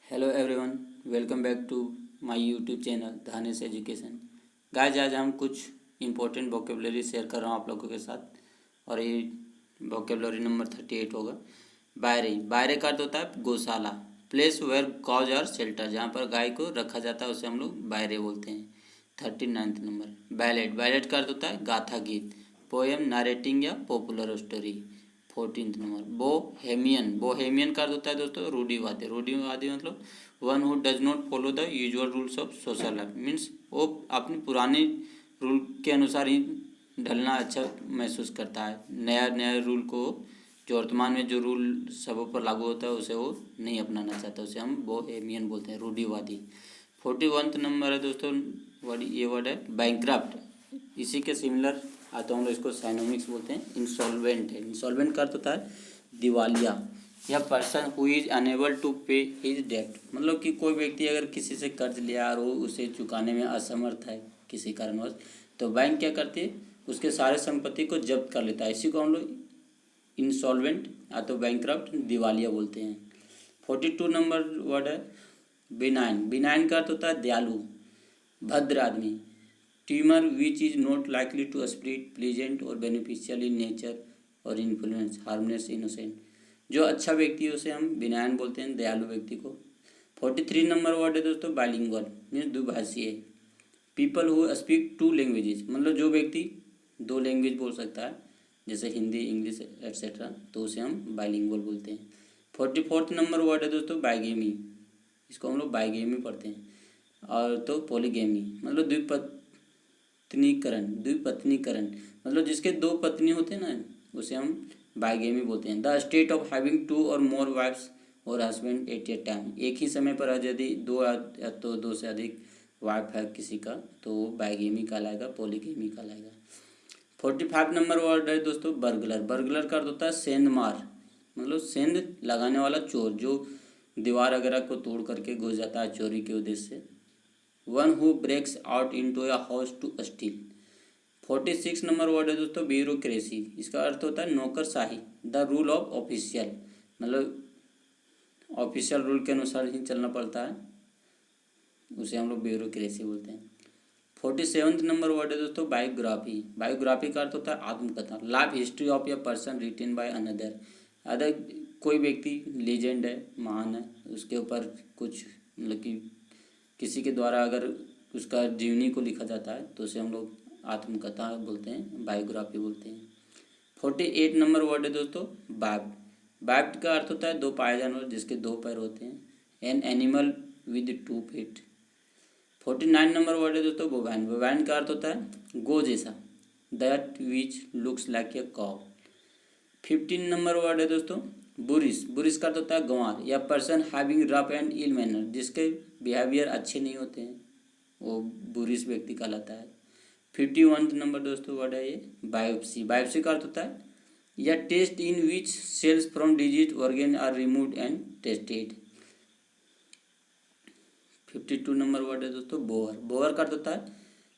Hello everyone, welcome back to my YouTube channel Dhanesh education. Guys आज हम कुछ important vocabulary share कर रहा हूँ आप लोगों के साथ और ये वोकेबलरी नंबर 38 होगा। बायरे बायरे का अर्थ होता है गौशाला। प्लेस वेयर कॉज और शेल्टर, जहाँ पर गाय को रखा जाता है उसे हम लोग बायरे बोलते हैं। 39 नंबर बैलेट। बैलेट का अर्थ होता है गाथा गीत, पोएम, नारेटिंग या popular story. 14 number Bohemian. Bohemian का अर्थ होता है दोस्तों रूढ़िवादी। रूढ़िवादी मतलब one who does not follow the usual rules of social life. Means वो अपनी पुरानी रूल के अनुसार ही ढलना अच्छा महसूस करता है। नया नया रूल को, जो वर्तमान में जो रूल सबों पर लागू होता है उसे वो नहीं अपनाना चाहता, उसे हम बोहेमियन बोलते हैं, रूढ़िवादी। 41 नंबर है दोस्तों, ये वर्ड है बैंकक्रप्ट। इसी के सिमिलर आता हम लोग इसको साइनोमिक्स बोलते हैं। इंसॉल्वेंट है। इंसॉल्वेंट का अर्थ होता है दिवालिया। यह person who is unable to pay his debt, मतलब कि कोई व्यक्ति अगर किसी से कर्ज लिया और वो उसे चुकाने में असमर्थ है किसी कारणवश, तो बैंक क्या करती है, उसके सारे संपत्ति को जब्त कर लेता है। इसी को हम लोग इंसॉल्वेंट या तो बैंकक्रप्ट, दिवालिया बोलते हैं। 42 नंबर वर्ड है बिनाइन। बिनाइन का अर्थ होता है दयालु, भद्र आदमी। Tumour which is not likely to spread pleasant और बेनिफिशियल इन नेचर और इन्फ्लुएंस हार्मलेस इनोसेंट। जो अच्छा व्यक्ति है उसे हम बिनायन बोलते हैं, दयालु व्यक्ति को। 43 नंबर वर्ड है दोस्तों बाइलिंगुअल, मीन्स द्विभाषीय। People who speak two languages, मतलब जो व्यक्ति दो लैंग्वेज बोल सकता है, जैसे हिंदी, इंग्लिश एट्सेट्रा, तो उसे हम बाइलिंगुअल बोलते हैं। 44 नंबर वर्ड है दोस्तों बाइगेमी। इसको हम लोग बाइगेमी पढ़ते हैं। और तो पॉलीगेमी मतलब द्विपत्नीकरण, मतलब जिसके दो पत्नी होते हैं ना, उसे हम बाइगेमी बोलते हैं। The state of having two और मोर वाइफ्स और हस्बैंड एट ए टाइम, एक ही समय पर यदि दो या तो दो से अधिक वाइफ है किसी का, तो वो बाइगेमी कहलाएगा, पॉलीगेमी कहलाएगा। 45 नंबर वर्ड है दोस्तों बर्गलर। बर्गलर का अर्थ होता है सेंधमार, मतलब सेंध लगाने वाला चोर, जो दीवार वगैरह को तोड़ करके घुस जाता है चोरी के उद्देश्य से। One who breaks out into a house to steal. 46 number word है दोस्तों ब्यूरोक्रेसी। इसका अर्थ होता है नौकरशाही, द रूल ऑफ ऑफिशियल, मतलब ऑफिशियल रूल के अनुसार ही चलना पड़ता है, उसे हम लोग ब्यूरोक्रेसी बोलते हैं। 47 नंबर वर्ड है दोस्तों बायोग्राफी। बायोग्राफी का अर्थ होता है आत्मकथा, life history of a person written by another. अगर कोई व्यक्ति लेजेंड है, महान है, उसके ऊपर कुछ मतलब कि किसी के द्वारा अगर उसका जीवनी को लिखा जाता है तो उसे हम लोग आत्मकथा बोलते हैं, बायोग्राफी बोलते हैं। 48 नंबर वर्ड है दोस्तों बैब्ड। बैब्ड का अर्थ होता है दो पाए जानवर जिसके दो पैर होते हैं, an animal with two feet. 49 number word है दोस्तों बोवैन। बोवैन का अर्थ होता है गो जैसा, that which looks like a cow. 15 number word है दोस्तों बुरिश। बुरिश का अर्थ होता है गंवार या person having rough and ill manner, जिसके बिहेवियर अच्छे नहीं होते हैं, वो बुरिश व्यक्ति कहलाता है। 51 नंबर दोस्तों वर्ड है ये बायोप्सी। बायोप्सी का अर्थ होता है या test in which cells from disease organ are removed and tested. 52 number word है दोस्तों बोअर। बोअर का अर्थ होता है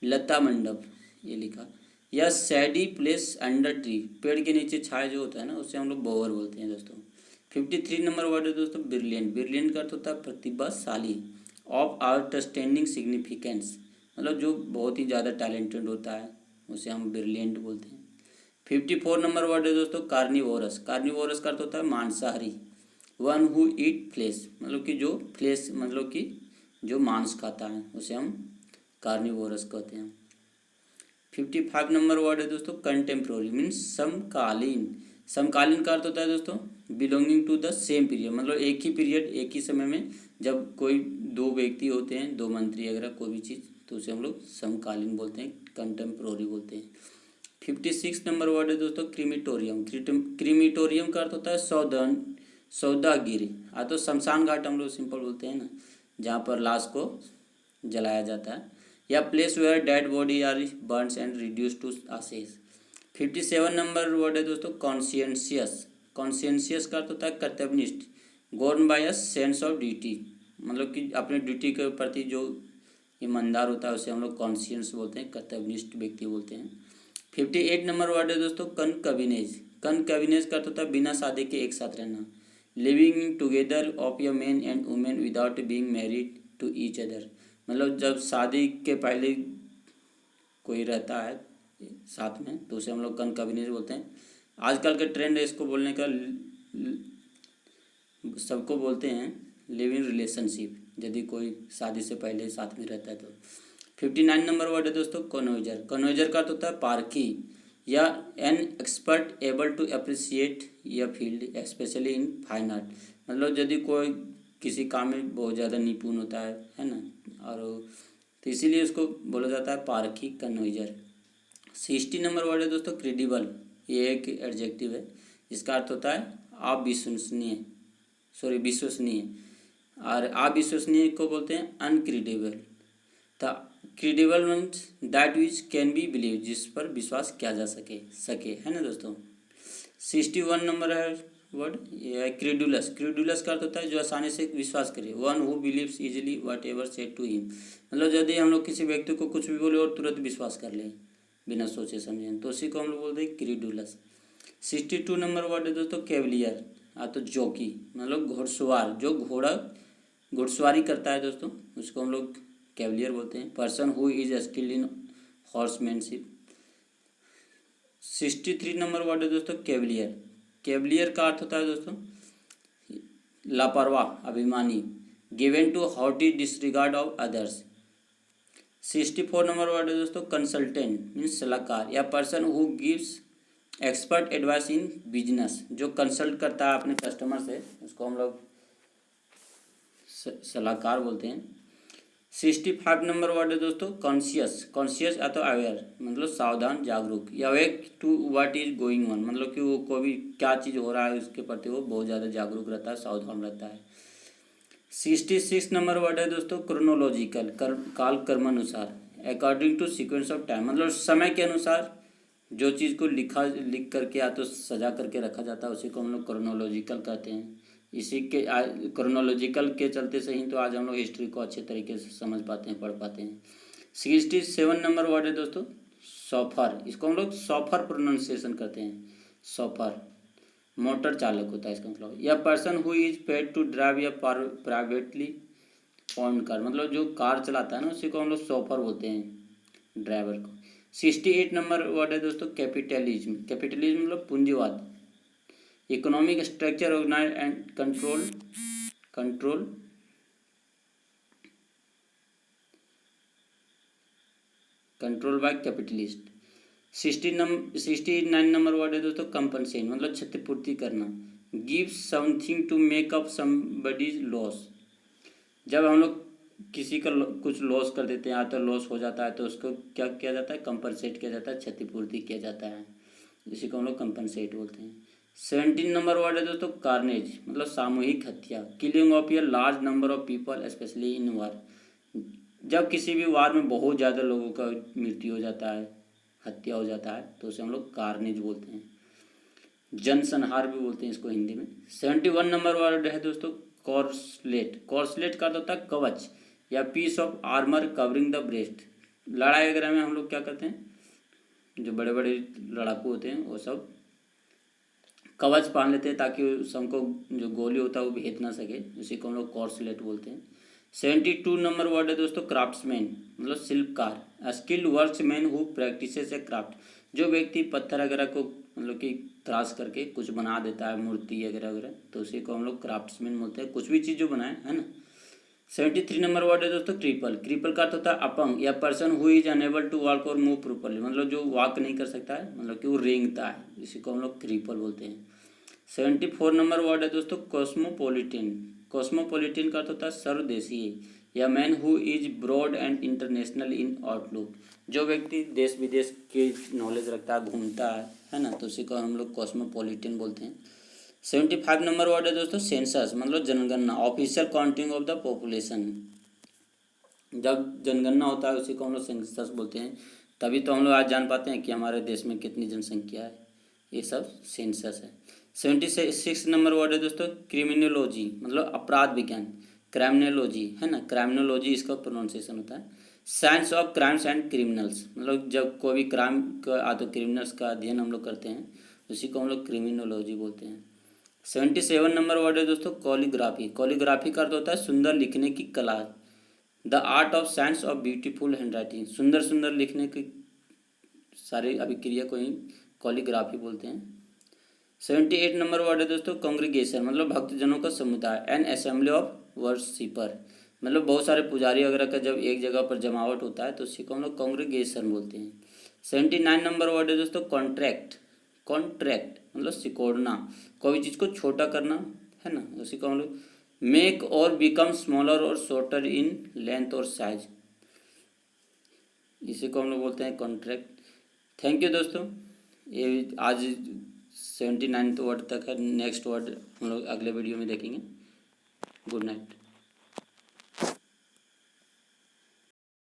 लता मंडप, ये लिखा, या सैडी प्लेस अंडर ट्री, पेड़ के नीचे छाया जो होता है ना, उससे हम लोग बोअर बोलते हैं दोस्तों। 53 नंबर वर्ड है दोस्तों ब्रिलियंट। ब्रिलियंट का अर्थ होता है प्रतिभाशाली, ऑफ आउटस्टैंडिंग सिग्निफिकेंस, मतलब जो बहुत ही ज़्यादा टैलेंटेड होता है उसे हम ब्रिलियंट बोलते हैं। 54 नंबर वर्ड है दोस्तों कार्निवोरस। कार्निवोरस का अर्थ होता है मांसाहारी, वन हु ईट फ्लेश, मतलब कि जो फ्लेश मतलब कि जो मांस खाता है उसे हम कार्निवोरस कहते हैं। 55 नंबर वर्ड है दोस्तों कंटेम्प्रोरी, मीन्स समकालीन। समकालीन का अर्थ होता है दोस्तों belonging to the same period, मतलब एक ही पीरियड, एक ही समय में जब कोई दो व्यक्ति होते हैं, दो मंत्री वगैरह कोई भी चीज़, तो उसे हम लोग समकालीन बोलते हैं, कंटेम्प्रोरी बोलते हैं। 56 नंबर वर्ड है दोस्तों क्रीमिटोरियम। क्रीमिटोरियम का अर्थ होता है सौदागिरी, तो शमशान घाट हम लोग सिंपल बोलते हैं ना, जहाँ पर लाश को जलाया जाता है, या place where dead body are burns and reduce to ashes. 57 number word है दोस्तों कॉन्शियंशियस। कॉन्शियंशियस का अर्थ होता है कर्तव्यनिष्ठ, govern by a sense of duty, मतलब कि अपने ड्यूटी के प्रति जो ईमानदार होता है उसे हम लोग कॉन्शियंस बोलते हैं, कर्तव्यनिष्ठ व्यक्ति बोलते हैं। 58 नंबर वर्ड है दोस्तों कनकविनेज। कनकविनेज का अर्थ होता है बिना शादी के एक साथ रहना, living together of a man and women without being married to each other, मतलब जब शादी के पहले कोई रहता है साथ में तो उसे हम लोग कनकबिनेज बोलते हैं। आजकल के ट्रेंड है इसको बोलने का, सबको बोलते हैं लिव इन रिलेशनशिप, यदि कोई शादी से पहले साथ में रहता है तो। 59 नंबर वर्ड है दोस्तों कन्वर्जर। कन्वर्जर का अर्थ होता है पारखी या an expert able to appreciate या field specially in fine art, मतलब यदि कोई किसी काम में बहुत ज़्यादा निपुण होता है ना, और तो इसीलिए उसको बोला जाता है पारखी कन्वर्जर। 60 नंबर वर्ड है दोस्तों क्रेडिबल। ये एक एडजेक्टिव है, इसका अर्थ होता है आप विश्वसनीय, विश्वसनीय, और आप विश्वसनीय को बोलते हैं incredible. The credible means that which can be believe, जिस पर विश्वास किया जा सके है ना दोस्तों। 61 नंबर है वर्ड ये क्रेडुलस। क्रेडुलस का अर्थ होता है जो आसानी से विश्वास करे, one who believes easily whatever said to him, मतलब यदि हम लोग किसी व्यक्ति को कुछ भी बोले और तुरंत विश्वास कर लें बिना सोचे समझे, तो उसी को हम लोग बोलते हैं क्रेडुलस। 62 नंबर वर्ड है दोस्तों कैवलियर, तो जॉकी, मतलब घुड़सवार, जो घुड़सवारी करता है दोस्तों, उसको हम लोग कैवलियर बोलते हैं। Person who is skilled in horsemanship. 63 number word है दोस्तों कैवलियर। कैवलियर का अर्थ होता है दोस्तों लापरवाह, अभिमानी, given to haughty disregard of others. 64 number word है दोस्तों कंसल्टेंट मीन्स सलाहकार या person who gives expert advice in business, जो कंसल्ट करता है अपने कस्टमर से, उसको हम लोग सलाहकार बोलते हैं। 65 नंबर वर्ड है दोस्तों कॉन्शियस। कॉन्शियस या तो अवेयर, मतलब सावधान, जागरूक, या awake to what is going on, मतलब कि वो कोई भी क्या चीज़ हो रहा है उसके प्रति वो बहुत ज़्यादा जागरूक रहता है, सावधान रहता है। 66 नंबर वर्ड है दोस्तों क्रोनोलॉजिकल, काल कर्मानुसार, according to sequence of time, मतलब समय के अनुसार जो चीज़ को लिख करके या तो सजा करके रखा जाता है उसी को हम लोग क्रोनोलॉजिकल कहते हैं। इसी के क्रोनोलॉजिकल के चलते से ही तो आज हम लोग हिस्ट्री को अच्छे तरीके से समझ पाते हैं, पढ़ पाते हैं। 67 नंबर वर्ड है दोस्तों सॉफर, इसको हम लोग सॉफर प्रोनाउंसिएशन करते हैं। सॉफर मोटर चालक होता है इसका मतलब, या person who is paid to drive या प्राइवेटली ओन कार, मतलब जो कार चलाता है ना उसी को हम लोग सॉफर बोलते हैं, ड्राइवर को। 68 नंबर वर्ड है दोस्तों कैपिटलिज्म। कैपिटलिज्म मतलब पूंजीवाद, economic structure organise and control by capitalist. 69 number word है दोस्तों कंपनसेशन, मतलब क्षतिपूर्ति करना, give something to make up somebody's loss, जब हम लोग किसी का कुछ लॉस कर देते हैं या तो लॉस हो जाता है तो उसको क्या किया जाता है, कंपनसेट किया जाता है, क्षतिपूर्ति किया जाता है, इसी को हम लोग कंपनसेट बोलते हैं। 17 नंबर वर्ड है दोस्तों कार्नेज, मतलब सामूहिक हत्या, killing of a large number of people specially in war, जब किसी भी वार में बहुत ज़्यादा लोगों का मृत्यु हो जाता है, हत्या हो जाता है, तो उसे हम लोग कार्नेज बोलते हैं, जनसंहार भी बोलते हैं इसको हिंदी में। 71 नंबर वर्ड है दोस्तों कॉर्सलेट। कॉर्सलेट का होता है कवच या piece of armour covering the breast, लड़ाई वगैरह में हम लोग क्या करते हैं, जो बड़े बड़े लड़ाकू होते हैं वो सब कवच पहन लेते हैं ताकि सबको जो गोली होता है वो भेद ना सके, उसी को हम लोग कॉर्सलेट बोलते हैं। 72 नंबर वर्ड है दोस्तों क्राफ्ट्समैन, मतलब शिल्पकार, skilled workmen who practices A craft, जो व्यक्ति पत्थर वगैरह को मतलब कि तराश करके कुछ बना देता है, मूर्ति वगैरह वगैरह, तो उसी को हम लोग क्राफ्ट्समैन बोलते हैं, कुछ भी चीज़ जो बनाए है ना। 73 नंबर वर्ड है दोस्तों क्रिपल। क्रिपल का अर्थ होता है अपंग या person who is unable to walk और मूव प्रॉपर्ली, मतलब जो वॉक नहीं कर सकता है, मतलब कि वो रेंगता है, इसी को हम लोग क्रिपल बोलते हैं। 74 नंबर वर्ड है दोस्तों कॉस्मोपोलिटन। कॉस्मोपोलिटन का अर्थ होता है सर्वदेशीय या man who is broad and international in outlook, जो व्यक्ति देश विदेश की नॉलेज रखता है, घूमता है ना, तो उसी को हम लोग कॉस्मोपोलिटन बोलते हैं। 75 नंबर वर्ड है दोस्तों सेंसस, मतलब जनगणना, official counting of the population, जब जनगणना होता है उसी को हम लोग सेंसस बोलते हैं, तभी तो हम लोग आज जान पाते हैं कि हमारे देश में कितनी जनसंख्या है, ये सब सेंसस है। 76 नंबर वर्ड है दोस्तों क्रिमिनोलॉजी, मतलब अपराध विज्ञान, क्राइमिनोलॉजी है ना, क्राइमिनोलॉजी इसका प्रोनाउंसिएशन होता है। Science of crimes and criminals, मतलब जब कोई भी क्राइम का तो क्रिमिनल्स का अध्ययन हम लोग करते हैं, उसी को हम लोग क्रिमिनोलॉजी बोलते हैं। 77 नंबर वर्ड है दोस्तों कॉलीग्राफी। कॉलीग्राफी का अर्थ होता है सुंदर लिखने की कला, the art of science of beautiful hand writing. सुंदर सुंदर लिखने की सारी अभिक्रिया को ही कॉलीग्राफी बोलते हैं। 78 नंबर वर्ड है दोस्तों कॉन्ग्रीगेशन, मतलब भक्तजनों का समुदाय, एन असेंबली ऑफ वर्शिपर, मतलब बहुत सारे पुजारी वगैरह का जब एक जगह पर जमावट होता है तो उसी को हम लोग कॉन्ग्रीगेशन बोलते हैं। 79 नंबर वर्ड है दोस्तों कॉन्ट्रैक्ट। कॉन्ट्रैक्ट मतलब सिकोड़ना, कोई चीज़ को छोटा करना है ना, उसी को हम लोग मेक और बिकम स्मॉलर और शॉर्टर इन लेंथ और साइज, इसी को हम लोग बोलते हैं कॉन्ट्रैक्ट। थैंक यू दोस्तों। ये आज 79 वर्ड तक है, नेक्स्ट वर्ड हम लोग अगले वीडियो में देखेंगे। Good night.